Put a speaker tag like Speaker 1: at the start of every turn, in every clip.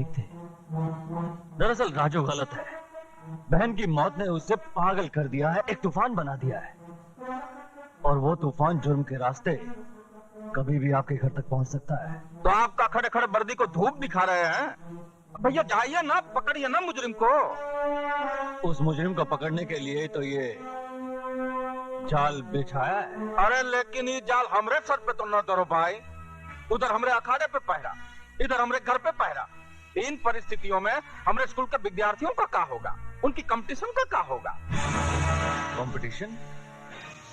Speaker 1: ठीक थे। दरअसल राजू गलत है। बहन की मौत ने उसे पागल कर दिया है, एक तूफान बना दिया है। और वो तूफान जुर्म के रास्ते कभी भी आपके घर तक पहुंच सकता है।
Speaker 2: तो आपका खड़े खड़े वर्दी को धूप दिखा रहे हैं? भैया जाइए ना, पकड़िए ना मुजरिम को।
Speaker 1: उस मुजरिम को पकड़ने के लिए तो ये जाल बिछाया है।
Speaker 2: अरे लेकिन ये जाल हमरे सर पे तो न धरो भाई। उधर हमरे अखाड़े पे पहरा, इधर हमरे घर पे पहरा। इन परिस्थितियों में हमरे स्कूल के विद्यार्थियों का क्या होगा? उनकी कंपटीशन का क्या होगा?
Speaker 1: कंपटीशन?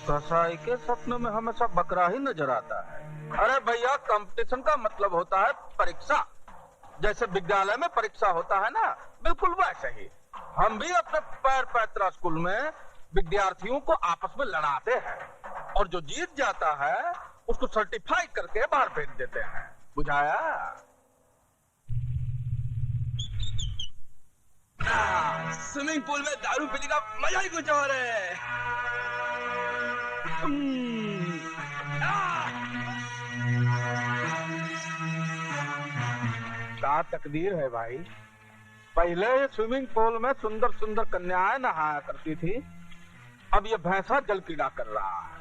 Speaker 2: कसाई के सपनों में हमेशा बकरा ही नजर आता है। अरे भैया, कंपटीशन का मतलब होता है परीक्षा। जैसे विद्यालय में परीक्षा होता है ना, बिल्कुल वैसे ही हम भी अपने पैर पैतरा स्कूल में विद्यार्थियों को आपस में लड़ाते हैं, और जो जीत जाता है उसको सर्टिफाई करके बाहर भेज देते हैं। बुझाया?
Speaker 3: स्विमिंग पूल में दारू पीने का मजा ही कुछ और है।
Speaker 2: क्या तकदीर है भाई। पहले ये स्विमिंग पूल में सुंदर सुंदर कन्याएं नहाया करती थी, अब ये भैंसा जल क्रीड़ा कर रहा है।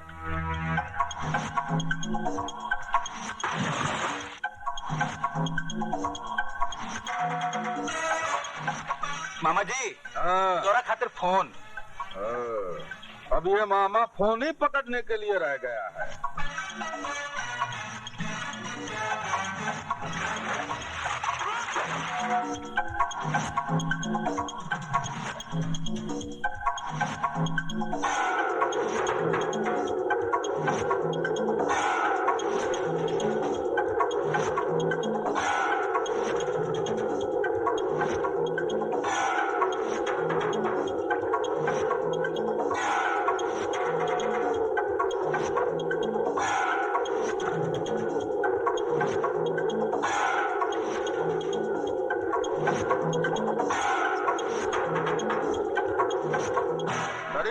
Speaker 3: मामा जी, तोरा खातिर फोन।
Speaker 2: अब ये मामा फोन ही पकड़ने के लिए रह गया है।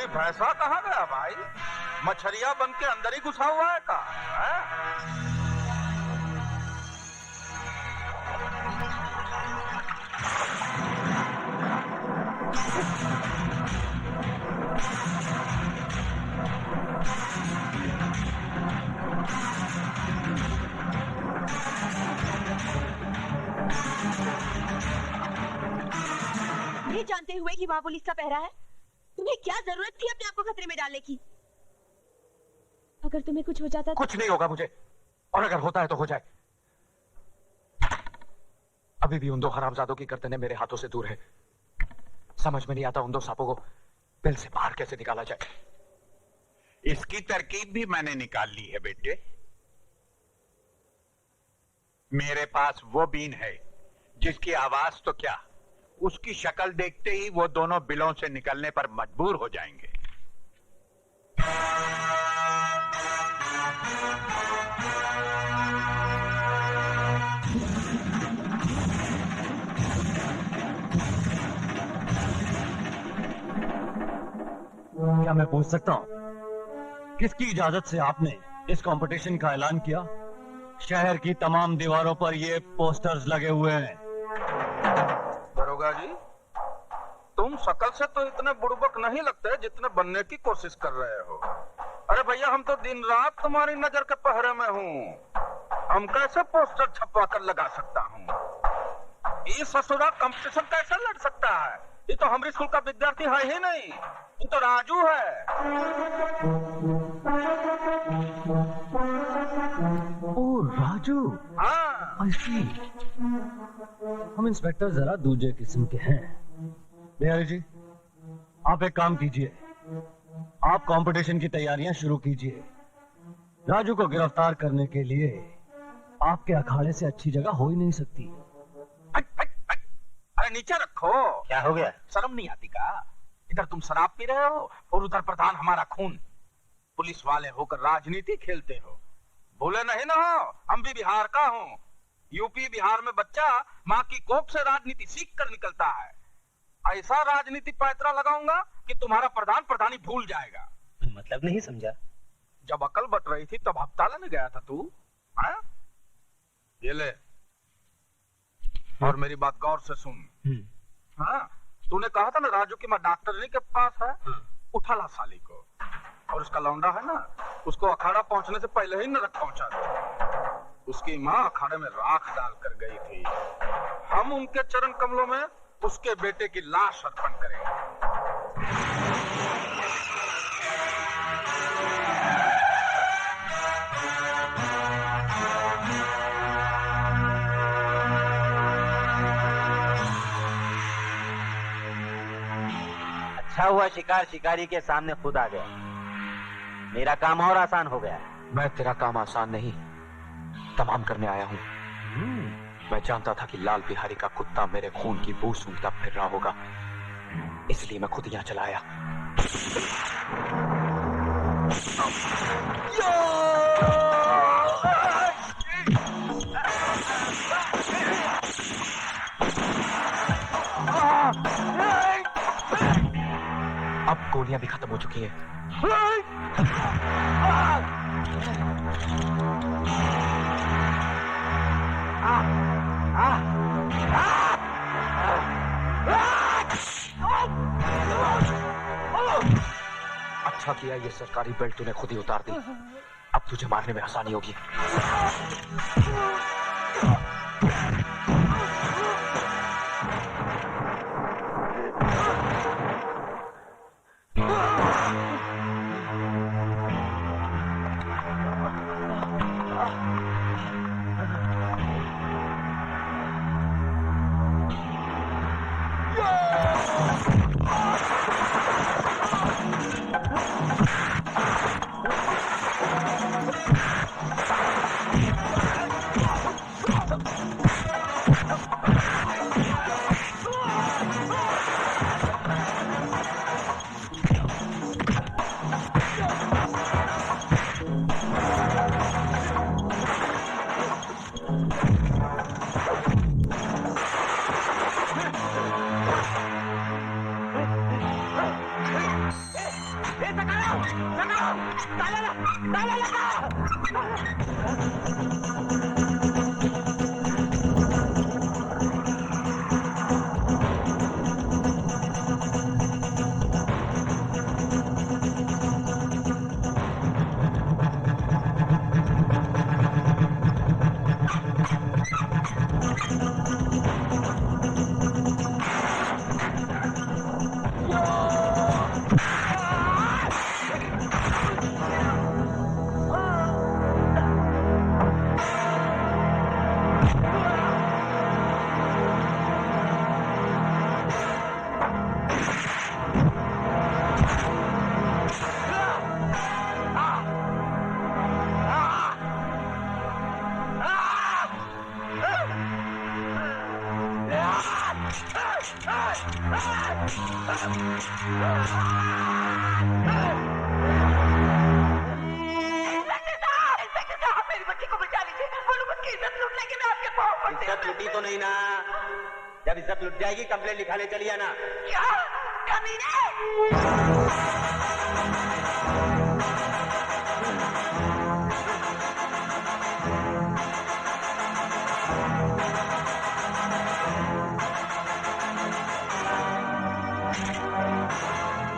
Speaker 2: भैंसा कहाँ गया भाई? मछरिया बन के अंदर ही घुसा हुआ है का?
Speaker 4: ये जानते हुए कि वहाँ पुलिस का पहरा है, तुम्हें क्या जरूरत थी अपने आप को खतरे में डालने की? अगर तुम्हें कुछ हो जाता तो...
Speaker 1: कुछ नहीं होगा मुझे, और अगर होता है तो हो जाए। अभी भी उन दो हरामजादों की गर्दनें मेरे हाथों से दूर है। समझ में नहीं आता उन दो सांपों को बिल से बाहर कैसे निकाला जाए।
Speaker 5: इसकी तरकीब भी मैंने निकाल ली है बेटे। मेरे पास वो बीन है जिसकी आवाज तो क्या, उसकी शक्ल देखते ही वो दोनों बिलों से निकलने पर मजबूर हो जाएंगे।
Speaker 1: क्या मैं पूछ सकता हूं, किसकी इजाजत से आपने इस कंपटीशन का ऐलान किया? शहर की तमाम दीवारों पर ये पोस्टर्स लगे हुए हैं।
Speaker 2: दरोगा जी, तुम शकल से तो इतने बुड़बक नहीं लगते जितने बनने की कोशिश कर रहे हो। अरे भैया, हम तो दिन रात तुम्हारी नजर के पहरे में हूँ। हम कैसे पोस्टर छपवा कर लगा सकता हूँ? ये ससुरा कंपटीशन कैसे लड़ सकता है? ये तो हमारे स्कूल का विद्यार्थी है ही नहीं, ये तो राजू है।
Speaker 1: ओ राजू,
Speaker 2: हाँ।
Speaker 1: हम इंस्पेक्टर जरा दूसरे किस्म के हैं। बिहारी जी, आप एक काम कीजिए, आप कंपटीशन की तैयारियां शुरू कीजिए। राजू को गिरफ्तार करने के लिए आपके अखाड़े से अच्छी जगह हो ही नहीं सकती।
Speaker 2: अरे नीचे रखो।
Speaker 3: क्या हो गया?
Speaker 2: शर्म नहीं आती का? इधर तुम शराब पी रहे हो और उधर प्रधान हमारा खून। पुलिस वाले होकर राजनीति खेलते हो। भूले नहीं ना हो, हम भी बिहार का हूँ। यूपी बिहार में बच्चा माँ की कोख से राजनीति सीख कर निकलता है। ऐसा राजनीति पैतरा लगाऊंगा कि तुम्हारा प्रधान प्रधानी भूल जाएगा।
Speaker 3: मतलब नहीं समझा।
Speaker 2: जब अकल बट रही थी तब हफ्ता लेने गया था तू। हाँ? ये ले। और मेरी बात गौर से सुन। हाँ, तूने कहा था ना राजू की माँ डॉक्टरनी के पास है। उठा ला साली को, और उसका लौंडा है ना, उसको अखाड़ा पहुंचने से पहले ही नरक पहुंचा दे। उसकी माँ अखाड़े में राख डालकर गई थी। हम उनके चरण कमलों में उसके बेटे की लाश अर्पण करेंगे।
Speaker 6: अच्छा हुआ शिकार शिकारी के सामने खुद आ गया, मेरा काम और आसान हो गया।
Speaker 7: मैं तेरा काम आसान नहीं तमाम करने आया हूँ। मैं जानता था कि लाल बिहारी का कुत्ता मेरे खून की बू सूंघता फिर रहा होगा, इसलिए मैं खुद यहाँ चला आया। अब गोलियां भी खत्म हो चुकी हैं। अच्छा किया ये सरकारी बेल्ट तूने खुद ही उतार दी, अब तुझे मारने में आसानी होगी।
Speaker 6: इज्जत लुटी तो नहीं ना? जब इज्जत लुट जाएगी कंप्लेंट लिखाने चलिए ना।
Speaker 4: क्या कमीने?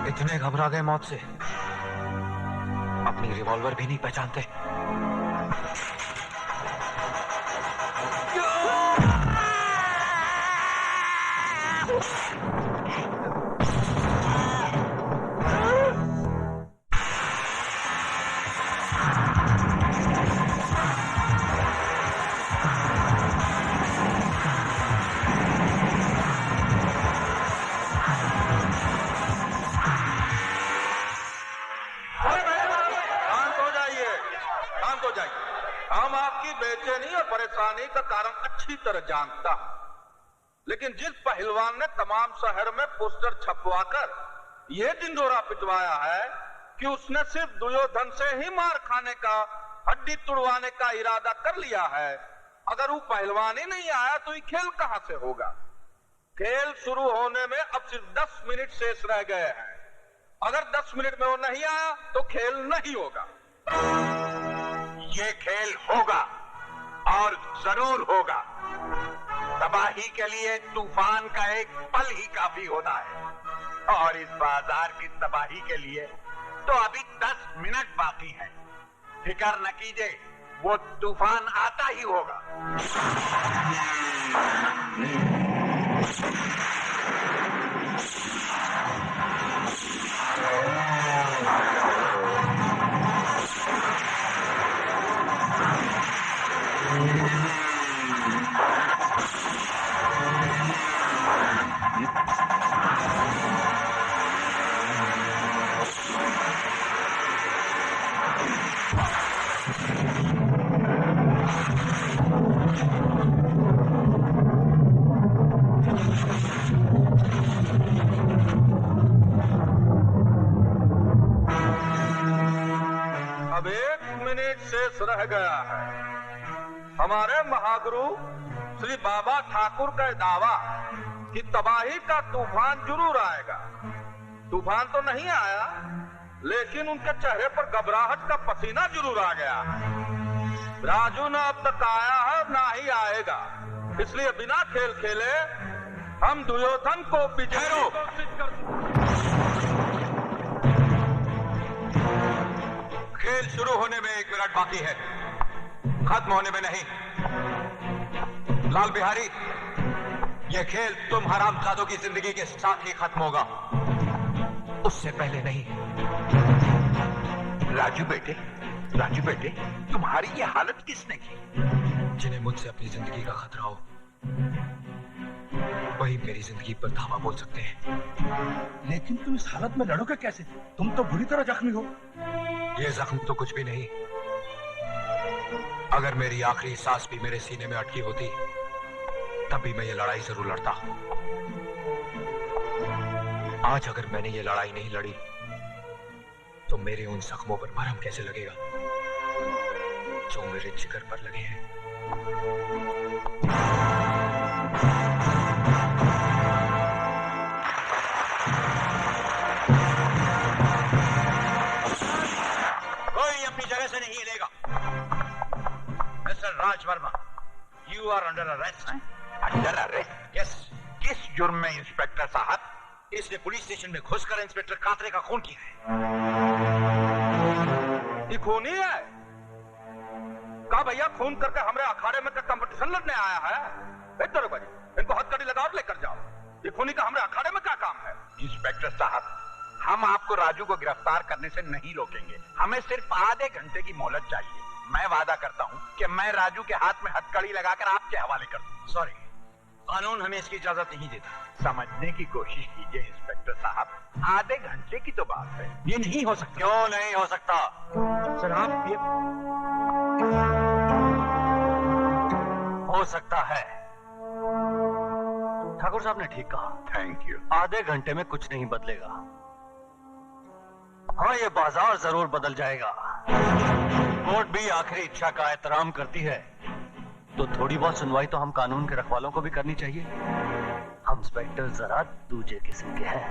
Speaker 7: इतने घबरा गए मौत से, अपनी रिवॉल्वर भी नहीं पहचानते।
Speaker 2: हम आपकी बेचैनी और परेशानी का कारण अच्छी तरह जानता हूं, लेकिन जिस पहलवान ने तमाम शहर में पोस्टर छपवाकर यह ढिंढोरा पिटवाया है कि उसने सिर्फ दुर्योधन से ही मार खाने का, हड्डी तुड़वाने का इरादा कर लिया है, अगर वो पहलवान ही नहीं आया तो ये खेल कहां से होगा? खेल शुरू होने में अब सिर्फ 10 मिनट शेष रह गए हैं। अगर 10 मिनट में वो नहीं आया तो खेल नहीं होगा।
Speaker 5: ये खेल होगा और जरूर होगा। तबाही के लिए तूफान का एक पल ही काफी होता है, और इस बाजार की तबाही के लिए तो अभी 10 मिनट बाकी हैं। फिक्र न कीजिए, वो तूफान आता ही होगा।
Speaker 2: अब 1 मिनट शेष रह गया है। हमारे महागुरु श्री बाबा ठाकुर का दावा कि तबाही का तूफान जरूर आएगा। तूफान तो नहीं आया, लेकिन उनके चेहरे पर घबराहट का पसीना जरूर आ गया है। राजू न अब तक आया है, ना ही आएगा। इसलिए बिना खेल खेले हम दुर्योधन को विजयी घोषित कर।
Speaker 7: खेल शुरू होने में 1 मिनट बाकी है, खत्म होने में नहीं। लाल बिहारी, यह खेल तुम हरामजादों की जिंदगी के साथ ही खत्म होगा, उससे पहले नहीं।
Speaker 5: राजू बेटे, तुम्हारी ये हालत किसने की?
Speaker 7: जिन्हें मुझसे अपनी जिंदगी का खतरा हो, वही मेरी जिंदगी पर धावा बोल सकते हैं।
Speaker 1: लेकिन तुम इस हालत में लड़ोगे कैसे? तुम तो बुरी तरह जख्मी हो।
Speaker 7: ये जख्म तो कुछ भी नहीं। अगर मेरी आखिरी सांस भी मेरे सीने में अटकी होती, तब भी मैं ये लड़ाई जरूर लड़ता। आज अगर मैंने ये लड़ाई नहीं लड़ी, तो मेरे उन जख्मों पर मरहम कैसे लगेगा जो मेरे जिगर पर लगे हैं। कोई अपनी जगह से नहीं हिलेगा। Mister Raj Verma, you are under arrest.
Speaker 5: Under arrest?
Speaker 7: Yes.
Speaker 5: किस जुर्म में इंस्पेक्टर साहब?
Speaker 7: इसने पुलिस स्टेशन में घुसकर इंस्पेक्टर कातरे का खून किया है।
Speaker 2: ये खूनी है? का भैया खून करके हमारे अखाड़े में कंपटीशन लड़ने आया है? इधर बजे, इनको हथकड़ी लगाओ और लेकर जाओ। ये खूनी का हमारे अखाड़े में क्या काम है?
Speaker 5: इंस्पेक्टर साहब, हम आपको राजू को गिरफ्तार करने से नहीं रोकेंगे। हमें सिर्फ आधे घंटे की मोहलत चाहिए। मैं वादा करता हूँ कि मैं राजू के हाथ में हथकड़ी लगाकर आपके हवाले कर दूँ।
Speaker 7: सॉरी, कानून हमें इसकी इजाजत नहीं देता।
Speaker 5: समझने की कोशिश कीजिए इंस्पेक्टर साहब, आधे घंटे की तो बात है।
Speaker 7: ये नहीं हो सकता। क्यों नहीं हो सकता?
Speaker 1: सर आप ये हो सकता है। ठाकुर साहब ने ठीक कहा।
Speaker 5: Thank you.
Speaker 1: आधे घंटे में कुछ नहीं बदलेगा। हाँ, ये बाजार जरूर बदल जाएगा। कोर्ट भी आखिरी इच्छा का एहतराम करती है, तो थोड़ी बहुत सुनवाई तो हम कानून के रखवालों को भी करनी चाहिए। हम इंस्पेक्टर जरा दूजे किस्म के हैं।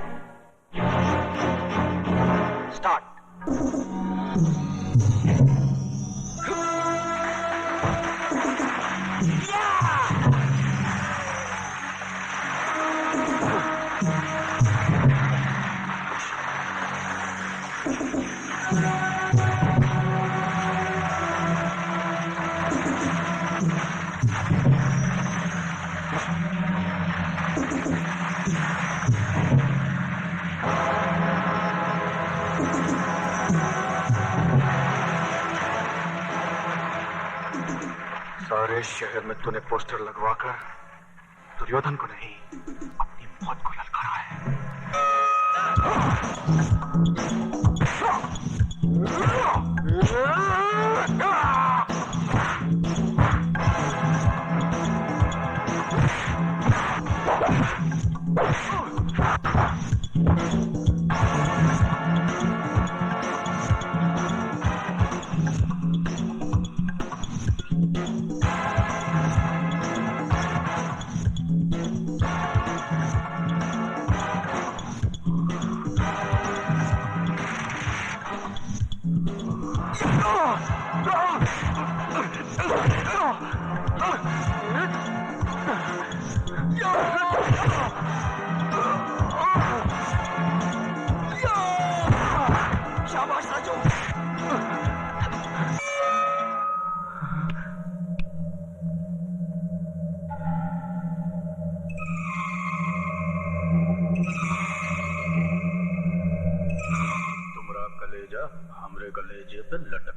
Speaker 1: स्टार्ट।
Speaker 7: सारे शहर में तूने पोस्टर लगवाकर दुर्योधन को नहीं, अपनी मौत को ललकारा है।
Speaker 2: कलेजा हमरे कलेजे पे लटक